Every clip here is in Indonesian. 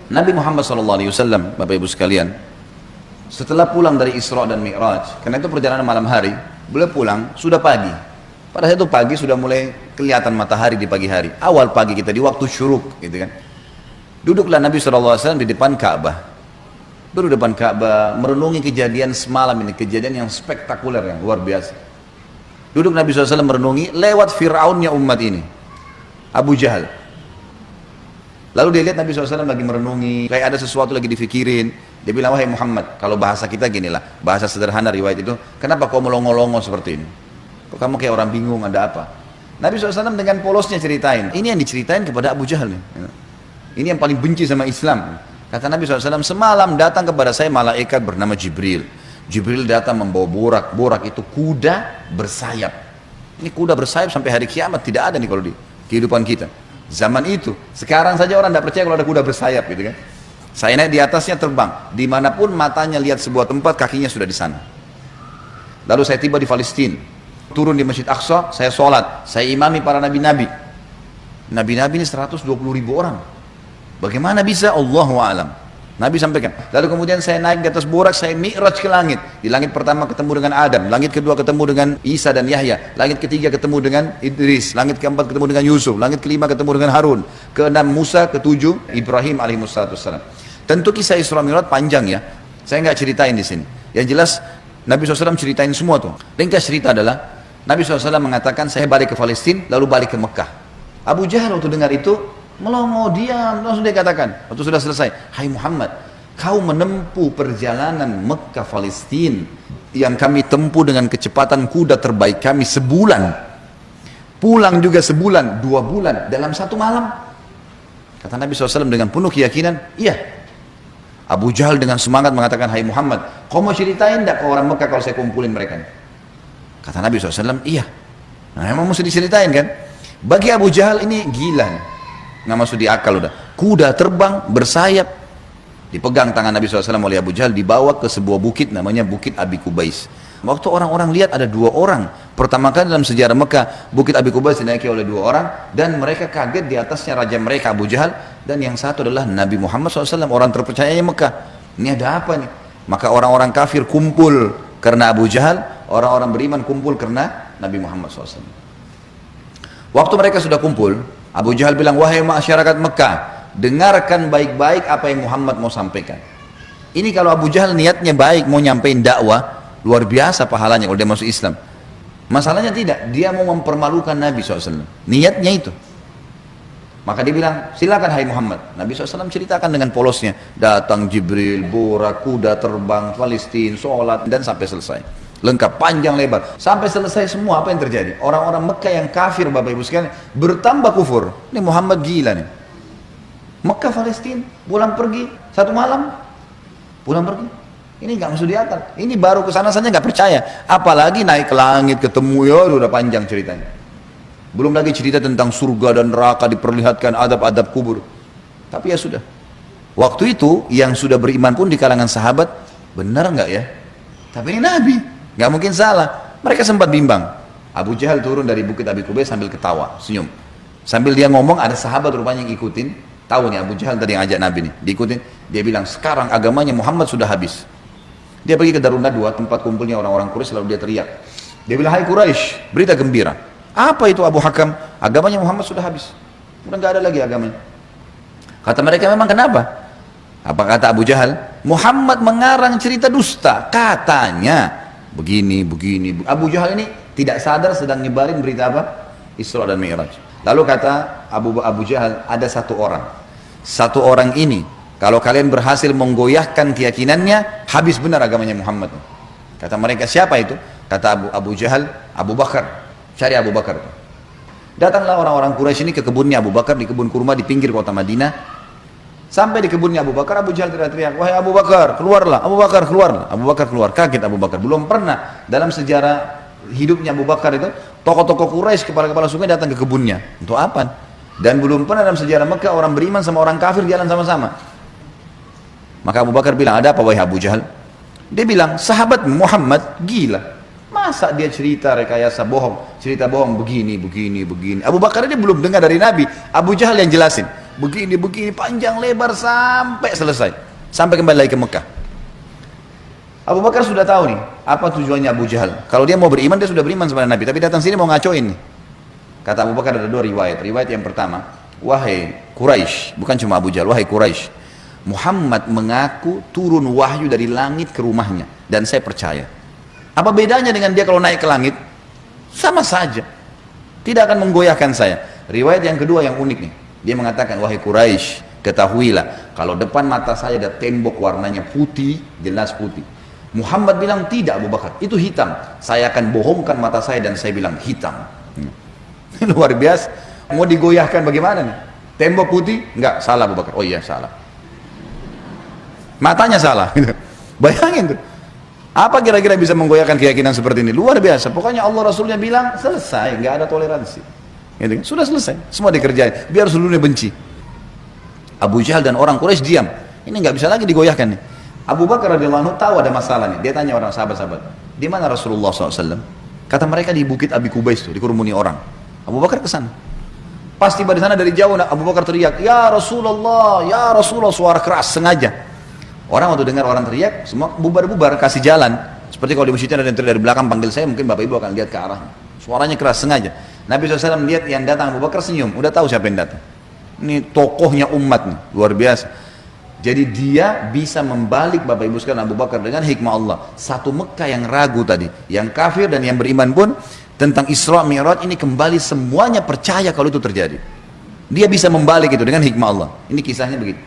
Nabi Muhammad SAW, Bapak Ibu sekalian, setelah pulang dari Isra dan Mi'raj, karena itu perjalanan malam hari, beliau pulang sudah pagi. Pada saat itu pagi sudah mulai kelihatan matahari di pagi hari. Awal pagi kita di waktu syuruk, gitu kan. Duduklah Nabi SAW di depan Ka'bah. Duduk di depan Ka'bah, merenungi kejadian semalam ini, kejadian yang spektakuler, yang luar biasa. Duduk Nabi SAW merenungi lewat Fir'aunnya umat ini, Abu Jahal. Lalu dia lihat Nabi SAW lagi merenungi, kayak ada sesuatu lagi difikirin. Dia bilang, wahai Muhammad, kalau bahasa kita ginilah, bahasa sederhana riwayat itu, kenapa kau melongo-longo seperti ini? Kok kamu kayak orang bingung, ada apa? Nabi SAW dengan polosnya ceritain, ini yang diceritain kepada Abu Jahal nih. Ini yang paling benci sama Islam. Kata Nabi SAW, semalam datang kepada saya malaikat bernama Jibril. Jibril datang membawa borak, borak itu kuda bersayap. Ini kuda bersayap sampai hari kiamat tidak ada nih kalau di kehidupan kita. Zaman itu, sekarang saja orang tidak percaya kalau ada kuda bersayap gitu kan. Saya naik di atasnya terbang, dimanapun matanya lihat sebuah tempat, kakinya sudah di sana. Lalu saya tiba di Palestina, turun di Masjid Aqsa, saya sholat, saya imami para nabi-nabi. Nabi-nabi ini 120.000 orang. Bagaimana bisa? Allahu a'lam. Nabi sampaikan. Lalu kemudian saya naik di atas borak, saya mi'raj ke langit. Di langit pertama ketemu dengan Adam, langit kedua ketemu dengan Isa dan Yahya, langit ketiga ketemu dengan Idris, langit keempat ketemu dengan Yusuf, langit kelima ketemu dengan Harun, keenam Musa, ketujuh Ibrahim alaihissalam. Tentu kisah Isra Mi'raj panjang ya. Saya nggak ceritain di sini. Yang jelas Nabi SAW ceritain semua tuh. Ringkas cerita adalah Nabi SAW mengatakan saya balik ke Palestina, lalu balik ke Mekah. Abu Jahal waktu dengar itu melongo, diam, langsung dia katakan waktu sudah selesai, hai Muhammad, kau menempuh perjalanan Mekah Palestina yang kami tempuh dengan kecepatan kuda terbaik kami sebulan, pulang juga sebulan, 2 bulan dalam 1 malam. Kata Nabi SAW dengan penuh keyakinan, iya. Abu Jahal dengan semangat mengatakan, hai Muhammad, kau mau ceritain tidak ke orang Mekah kalau saya kumpulin mereka? Kata Nabi SAW, iya. Nah emang mesti diceritain kan. Bagi Abu Jahal ini gila nih, nggak masuk di akal udah. Kuda terbang bersayap, dipegang tangan Nabi SAW oleh Abu Jahal, dibawa ke sebuah bukit namanya Bukit Abi Kubais. Waktu orang-orang lihat ada 2 orang, pertama kali dalam sejarah Mekah Bukit Abi Kubais dinaiki oleh 2 orang, dan mereka kaget, di atasnya raja mereka Abu Jahal, dan yang satu adalah Nabi Muhammad SAW, orang terpercayanya Mekah. Ini ada apa nih? Maka orang-orang kafir kumpul karena Abu Jahal, orang-orang beriman kumpul karena Nabi Muhammad SAW. Waktu mereka sudah kumpul, Abu Jahal bilang, wahai masyarakat Mekah, dengarkan baik-baik apa yang Muhammad mau sampaikan. Ini kalau Abu Jahal niatnya baik, mau nyampein dakwah, luar biasa pahalanya kalau dia masuk Islam. Masalahnya tidak, dia mau mempermalukan Nabi SAW. Niatnya itu. Maka dia bilang, silakan hai Muhammad. Nabi SAW ceritakan dengan polosnya. Datang Jibril, borak, kuda terbang, Palestina, sholat, dan sampai selesai. Lengkap, panjang lebar. Sampai selesai semua, apa yang terjadi? Orang-orang Mekah yang kafir, Bapak Ibu sekalian, bertambah kufur. Ini Muhammad gila nih. Mekah, Palestina, pulang pergi, 1 malam. Pulang pergi. Ini nggak masuk di akal. Ini baru kesana saja nggak percaya. Apalagi naik ke langit, ketemu, ya udah panjang ceritanya. Belum lagi cerita tentang surga dan neraka, diperlihatkan adab-adab kubur. Tapi ya sudah. Waktu itu yang sudah beriman pun di kalangan sahabat, benar nggak ya? Tapi ini Nabi, nggak mungkin salah. Mereka sempat bimbang. Abu Jahal turun dari Bukit Abi Kubais sambil ketawa, senyum. Sambil dia ngomong, ada sahabat rupanya yang ikutin. Tahu nih Abu Jahal tadi yang ajak Nabi nih, diikutin. Dia bilang, sekarang agamanya Muhammad sudah habis. Dia pergi ke Darun Nadwa, tempat kumpulnya orang-orang Quraisy, lalu dia teriak. Dia bilang, hai Quraisy, berita gembira. Apa itu Abu Hakam? Agamanya Muhammad sudah habis. Udah nggak ada lagi agamanya. Kata mereka, memang kenapa? Apa kata Abu Jahal? Muhammad mengarang cerita dusta. Katanya begini. Abu Jahal ini tidak sadar sedang nyebarin berita apa? Isra dan Mi'raj. Lalu kata Abu Jahal, ada 1 orang. 1 orang ini, kalau kalian berhasil menggoyahkan keyakinannya, habis benar agamanya Muhammad. Kata mereka, siapa itu? Kata Abu Jahal, Abu Bakar. Cari Abu Bakar. Datanglah orang-orang Quraisy ini ke kebunnya Abu Bakar, di kebun kurma di pinggir kota Madinah. Sampai di kebunnya Abu Bakar, Abu Jahal teriak-teriak, wahai Abu Bakar, keluarlah. Abu Bakar keluarlah. Abu Bakar keluar. Kaget Abu Bakar. Belum pernah dalam sejarah hidupnya Abu Bakar itu tokoh-tokoh Quraisy, kepala-kepala suku datang ke kebunnya. Untuk apa? Dan belum pernah dalam sejarah Mekah orang beriman sama orang kafir jalan sama-sama. Maka Abu Bakar bilang, ada apa wahai Abu Jahal? Dia bilang, sahabat Muhammad gila. Masa dia cerita rekayasa bohong, cerita bohong begini. Abu Bakar ini belum dengar dari Nabi, Abu Jahal yang jelasin. begini panjang lebar sampai selesai, sampai kembali lagi ke Mekah. Abu Bakar sudah tahu nih apa tujuannya Abu Jahal. Kalau dia mau beriman, dia sudah beriman sama Nabi, tapi datang sini mau ngacoin nih. Kata Abu Bakar ada dua riwayat. Riwayat yang pertama, wahai Quraisy, bukan cuma Abu Jahal, wahai Quraisy, Muhammad mengaku turun wahyu dari langit ke rumahnya dan saya percaya. Apa bedanya dengan dia kalau naik ke langit? Sama saja, tidak akan menggoyahkan saya. Riwayat yang kedua yang unik nih, dia mengatakan, wahai Quraisy, ketahuilah kalau depan mata saya ada tembok warnanya putih, jelas putih. Muhammad bilang tidak Abu Bakar, itu hitam. Saya akan bohongkan mata saya dan saya bilang hitam. Luar biasa. Mau digoyahkan bagaimana nih? Tembok putih? Enggak, salah Abu Bakar. Oh iya, salah. Matanya salah. Bayangin tuh. Apa kira-kira bisa menggoyahkan keyakinan seperti ini? Luar biasa. Pokoknya Allah Rasulnya bilang selesai, nggak ada toleransi. Gitu kan? Sudah selesai, semua dikerjain. Biar seluruhnya benci. Abu Jahal dan orang Quraisy diam. Ini nggak bisa lagi digoyahkan nih. Abu Bakar radhiyallahu anhu tahu ada masalah nih. Dia tanya orang sahabat-sahabat, di mana Rasulullah SAW? Kata mereka di Bukit Abi Kubais tuh, dikerumuni orang. Abu Bakar ke sana. Pas tiba di sana dari jauh, Abu Bakar teriak, ya Rasulullah, suara keras sengaja. Orang waktu dengar orang teriak, semua bubar-bubar, kasih jalan. Seperti kalau di masjidnya ada yang teriak dari belakang panggil saya, mungkin Bapak Ibu akan lihat ke arahnya. Suaranya keras sengaja. Nabi SAW lihat yang datang, Abu Bakar senyum, udah tahu siapa yang datang. Ini tokohnya umat nih, luar biasa. Jadi dia bisa membalik Bapak Ibu sekalian Abu Bakar dengan hikmah Allah. Satu Mekah yang ragu tadi, yang kafir dan yang beriman pun tentang Isra Mi'raj ini kembali semuanya percaya kalau itu terjadi. Dia bisa membalik itu dengan hikmah Allah. Ini kisahnya begitu.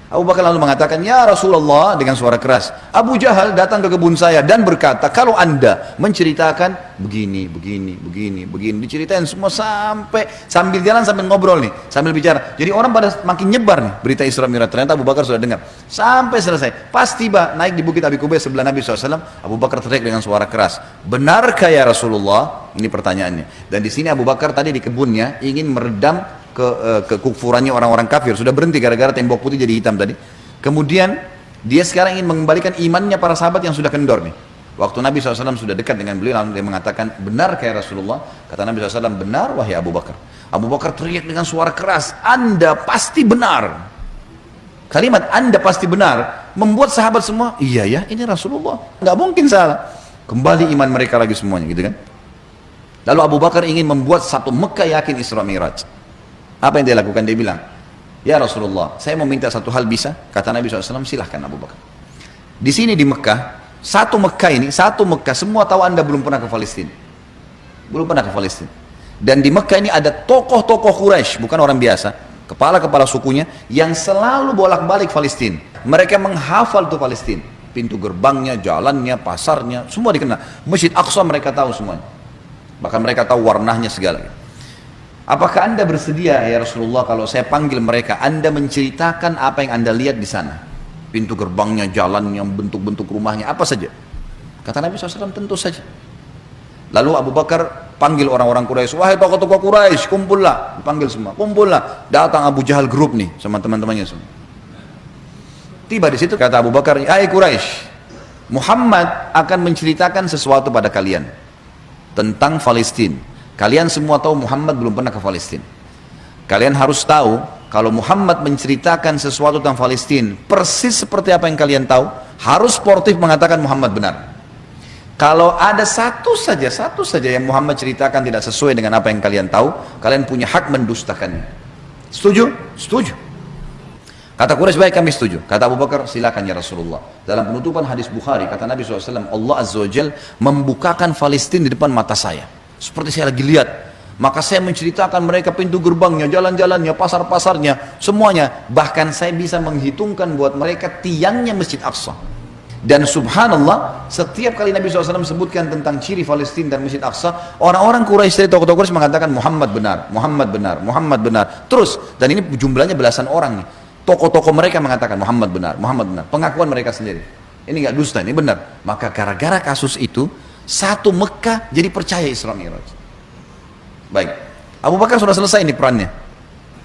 Abu Bakar lalu mengatakan, ya Rasulullah, dengan suara keras, Abu Jahal datang ke kebun saya dan berkata, kalau anda menceritakan begini, diceritain semua sambil jalan sambil ngobrol nih, sambil bicara. Jadi orang pada makin nyebar nih berita Isra Mi'raj. Ternyata Abu Bakar sudah dengar sampai selesai. Pas tiba naik di Bukit Abi Kubais sebelah Nabi SAW, Abu Bakar teriak dengan suara keras, benarkah ya Rasulullah? Ini pertanyaannya. Dan di sini Abu Bakar tadi di kebunnya ingin meredam kekufurannya orang-orang kafir, sudah berhenti gara-gara tembok putih jadi hitam tadi. Kemudian dia sekarang ingin mengembalikan imannya para sahabat yang sudah kendor nih. Waktu Nabi SAW sudah dekat dengan beliau, lalu dia mengatakan, benar kayak Rasulullah? Kata Nabi SAW, benar wahai Abu Bakar. Abu Bakar teriak dengan suara keras, anda pasti benar. Kalimat anda pasti benar membuat sahabat semua, iya ya, ini Rasulullah, nggak mungkin salah. Kembali iman mereka lagi semuanya, gitu kan. Lalu Abu Bakar ingin membuat satu Mekah yakin Isra Mi'raj. Apa yang dia lakukan? Dia bilang, ya Rasulullah, saya mau minta satu hal, bisa? Kata Nabi SAW, silahkan Abu Bakar. Di sini di Mekah, satu Mekah, semua tahu anda belum pernah ke Palestina. Belum pernah ke Palestina. Dan di Mekah ini ada tokoh-tokoh Quraisy, bukan orang biasa, kepala-kepala sukunya, yang selalu bolak-balik Palestina. Mereka menghafal tuh Palestina. Pintu gerbangnya, jalannya, pasarnya, semua dikenal. Masjid Aqsa mereka tahu semuanya. Bahkan mereka tahu warnanya segala. Apakah anda bersedia ya Rasulullah kalau saya panggil mereka, anda menceritakan apa yang anda lihat di sana? Pintu gerbangnya, jalannya, bentuk-bentuk rumahnya, apa saja. Kata Nabi SAW, tentu saja. Lalu Abu Bakar panggil orang-orang Quraisy, wahai tokoh-tokoh Quraisy, kumpullah. Dipanggil semua, kumpullah. Datang Abu Jahal grup nih sama teman-temannya semua. Tiba di situ kata Abu Bakar, hai Quraisy, Muhammad akan menceritakan sesuatu pada kalian tentang Palestina. Kalian semua tahu Muhammad belum pernah ke Palestina. Kalian harus tahu kalau Muhammad menceritakan sesuatu tentang Palestina persis seperti apa yang kalian tahu, harus sportif mengatakan Muhammad benar. Kalau ada satu saja yang Muhammad ceritakan tidak sesuai dengan apa yang kalian tahu, kalian punya hak mendustakannya. Setuju? Setuju. Kata Quraisy, baik kami setuju. Kata Abu Bakar, silakan ya Rasulullah. Dalam penutupan hadis Bukhari, kata Nabi SAW, Allah Azza wa Jal membukakan Palestina di depan mata saya. Seperti saya lagi lihat, maka saya menceritakan mereka pintu gerbangnya, jalan-jalannya, pasar-pasarnya, semuanya. Bahkan saya bisa menghitungkan buat mereka tiangnya Masjid Aqsa. Dan subhanallah, setiap kali Nabi SAW sebutkan tentang ciri Palestina dan Masjid Aqsa, orang-orang Quraisy dari tokoh-tokoh Quraisy mengatakan Muhammad benar, Muhammad benar, Muhammad benar. Terus, dan ini jumlahnya belasan orang nih. Tokoh-tokoh mereka mengatakan Muhammad benar, Muhammad benar. Pengakuan mereka sendiri. Ini nggak dusta, ini benar. Maka gara-gara kasus itu, satu Mekah jadi percaya Isra Mi'raj. Baik, Abu Bakar sudah selesai ini perannya.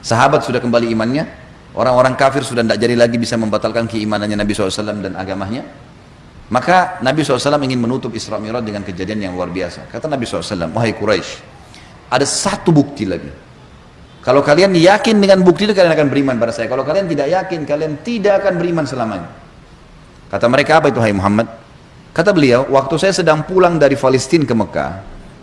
Sahabat sudah kembali imannya. Orang-orang kafir sudah tidak jadi lagi bisa membatalkan keimanannya Nabi SAW dan agamanya. Maka Nabi SAW ingin menutup Isra Mi'raj dengan kejadian yang luar biasa. Kata Nabi SAW, wahai Quraisy, ada satu bukti lagi Kalau kalian yakin dengan bukti itu, kalian akan beriman pada saya. Kalau kalian tidak yakin, kalian tidak akan beriman selamanya. Kata mereka, apa itu hai Muhammad? Kata beliau, waktu saya sedang pulang dari Palestina ke Mekah,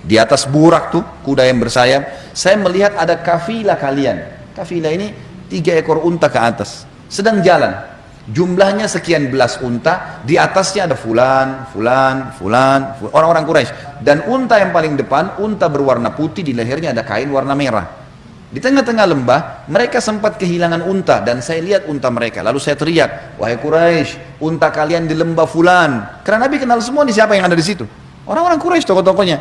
di atas burak tuh, kuda yang bersayap, saya melihat ada kafilah kalian. Kafilah ini 3 ekor unta ke atas, sedang jalan. Jumlahnya sekian belas unta, di atasnya ada fulan, orang-orang Quraisy. Dan unta yang paling depan, unta berwarna putih, di lehernya ada kain warna merah. Di tengah-tengah lembah, mereka sempat kehilangan unta, dan saya lihat unta mereka. Lalu saya teriak, wahai Quraisy, unta kalian di lembah fulan. Karena Nabi kenal semua nih siapa yang ada di situ. Orang-orang Quraisy, tokoh-tokohnya.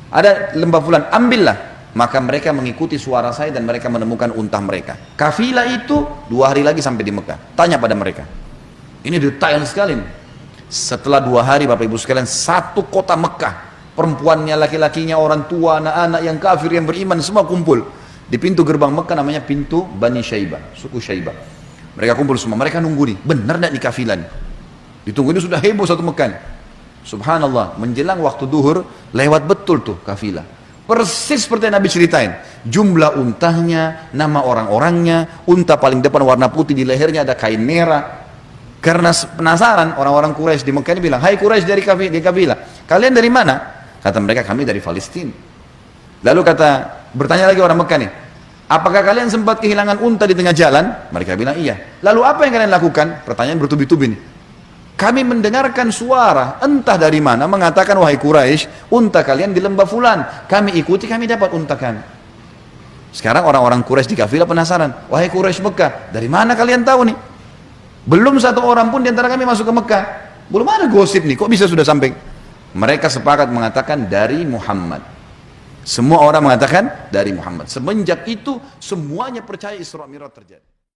Ada lembah fulan, ambillah. Maka mereka mengikuti suara saya dan mereka menemukan unta mereka. Kafilah itu 2 hari lagi sampai di Mekah. Tanya pada mereka. Ini detail sekali nih. Setelah 2 hari Bapak Ibu sekalian, satu kota Mekah, perempuannya, laki-lakinya, orang tua, anak-anak yang kafir, yang beriman, semua kumpul di pintu gerbang Mekah, namanya pintu Bani Syaibah, suku Syaibah. Mereka kumpul semua, mereka nunggu nih, benar tidak nih kafilah nih? Ditunggu ini sudah heboh satu Mekah nih. Subhanallah, menjelang waktu duhur, lewat betul tuh kafilah. Persis seperti yang Nabi ceritain. Jumlah untanya, nama orang-orangnya, unta paling depan warna putih, di lehernya ada kain merah. Karena penasaran, orang-orang Quraisy di Mekah ini bilang, hai Quraisy dari kafilah, kalian dari mana? Kata mereka, kami dari Palestina. Lalu bertanya lagi orang Mekah nih, apakah kalian sempat kehilangan unta di tengah jalan? Mereka bilang iya. Lalu apa yang kalian lakukan? Pertanyaan bertubi-tubi nih. Kami mendengarkan suara entah dari mana mengatakan, wahai Quraisy, unta kalian di lembah fulan. Kami ikuti, kami dapat unta kami. Sekarang orang-orang Quraisy di kafilah penasaran, wahai Quraisy Mekah, dari mana kalian tahu nih? Belum satu orang pun di antara kami masuk ke Mekah. Belum ada gosip nih, kok bisa sudah sampai? Mereka sepakat mengatakan dari Muhammad. Semua orang mengatakan dari Muhammad. Semenjak itu semuanya percaya Isra Mi'raj terjadi.